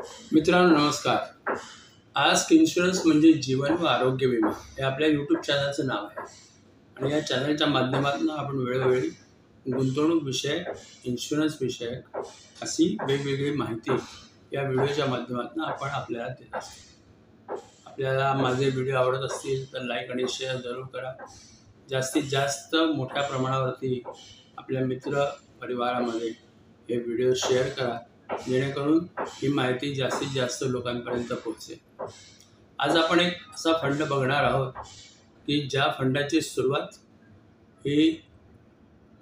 मित्रांनो नमस्कार। Ask insurance म्हणजे जीवन व आरोग्य विमा हे आपल्या यूट्यूब चॅनलचं नाव आहे आणि या चॅनलच्या माध्यमातून आपण वेळोवेळी गुंतवणूक विषयक, इन्शुरन्स विषयक अशी वेगवेगळी माहिती या व्हिडिओच्या माध्यमातून आपण आपल्याला देत असतो। आपल्याला माझे व्हिडिओ आवडत असतील तर लाईक आणि शेअर जरूर करा। जास्तीत जास्त मोठ्या प्रमाणावरती आपल्या मित्र परिवारामध्ये हे व्हिडिओ शेअर करा, जेणेकरून ही माहिती जास्तीत जास्त लोकांपर्यंत पोहोचेल। आज आपण एक असा फंड बघणार आहोत की ज्या फंडाची सुरुवात ही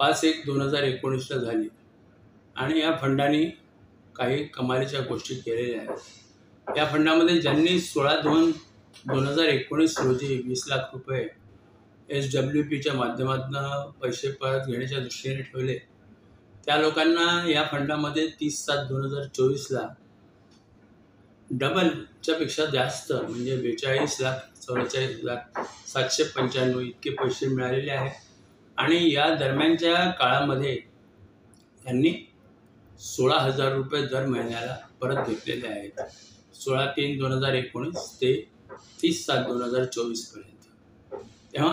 5/1/2019 झाली आणि या फंडाने काही कमालीच्या गोष्टी केलेल्या आहेत। या फंडामध्ये ज्यांनी 16/2/2019 रोजी 20 लाख रुपये SWPच्या माध्यमातून पैसे परत घेण्याच्या दृष्टीने ठेवले, त्या लोकांना या फंडामध्ये 30/7/2024 डबलच्या पेक्षा जास्त म्हणजे 42,44,795 इतके पैसे मिळालेले आहेत। आणि या दरम्यानच्या काळामध्ये त्यांनी 16,000 रुपये दर महिन्याला परत घेतलेले आहेत, 16/3/2019 ते 30/7/2024 पर्यंत। तेव्हा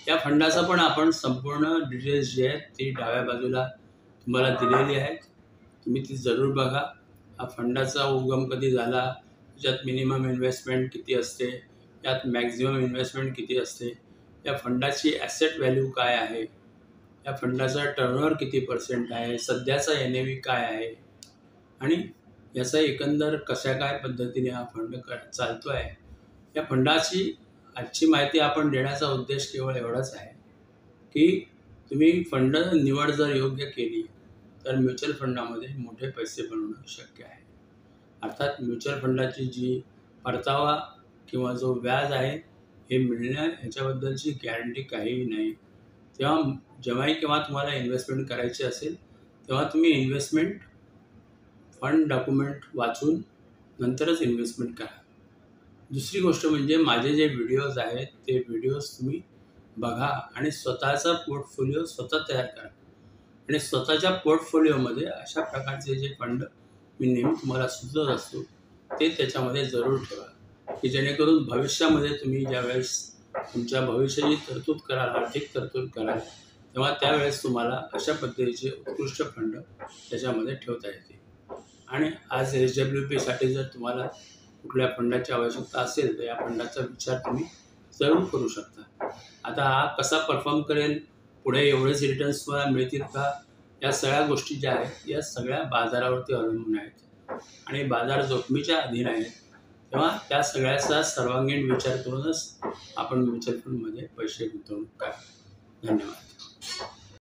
या फंडाचा पण आपण संपूर्ण डिटेल्स जे आहेत ती डाव्या बाजूला तुम्हाला दिलेली आहेत, तुम्ही ती जरूर बघा। हा फंडाचा उगम कधी झाला, त्याच्यात मिनिमम इन्व्हेस्टमेंट किती असते, यात मॅक्झिमम इन्व्हेस्टमेंट किती असते, या फंडाची ॲसेट व्हॅल्यू काय आहे, या फंडाचा टर्नओव्हर किती % आहे, सध्याचा NAV काय आहे आणि याचा एकंदर कशा काय पद्धतीने हा फंड चालतो आहे, या फंडाची आजची माहिती आपण देण्याचा उद्देश केवळ एवढाच आहे की तुम्ही फंड निवड जर योग्य केली तर म्युच्युअल फंडामध्ये मोठे पैसे बनवणं शक्य आहे। अर्थात म्युच्युअल फंडाची जी परतावा किंवा जो व्याज आहे हे मिळणं ह्याच्याबद्दलची गॅरंटी काहीही नाही। जेव्हाही केव्हा तुम्हाला इन्व्हेस्टमेंट करायची असेल तेव्हा तुम्ही इन्व्हेस्टमेंट फंड डॉक्युमेंट वाचून नंतरच इन्व्हेस्टमेंट करा। दुसरी गोष्ट म्हणजे माझे जे व्हिडिओज आहेत ते व्हिडिओज तुम्ही बघा आणि स्वतःचा पोर्टफोलिओ स्वतः तयार करा आणि स्वतःच्या पोर्टफोलिओमध्ये अशा प्रकारचे जे फंड मी नेहमी तुम्हाला सुचवत असतो ते त्याच्यामध्ये जरूर ठेवा, की जेणेकरून भविष्यामध्ये तुम्ही ज्यावेळेस तुमच्या भविष्याची तरतूद कराल, आर्थिक तरतूद कराल, तेव्हा त्यावेळेस तुम्हाला अशा पद्धतीचे उत्कृष्ट फंड त्याच्यामध्ये ठेवता येतील। आणि आज SWPसाठी जर तुम्हाला कुठल्या फंडाची आवश्यकता असेल तर या फंडाचा विचार तुम्ही जरूर करू शकता। आता हा कसा परफॉर्म करेल, पुढे एवढेच रिटर्न्स तुम्हाला मिळतील का, या सगळ्या गोष्टी ज्या आहेत या सगळ्या बाजारावरती अवलंबून आहेत आणि बाजार जोखमीच्या अधीन आहेत। तेव्हा त्या सगळ्याचा सर्वांगीण विचार करूनच आपण म्युच्युअल फंडमध्ये पैसे गुंतवणूक करा। धन्यवाद।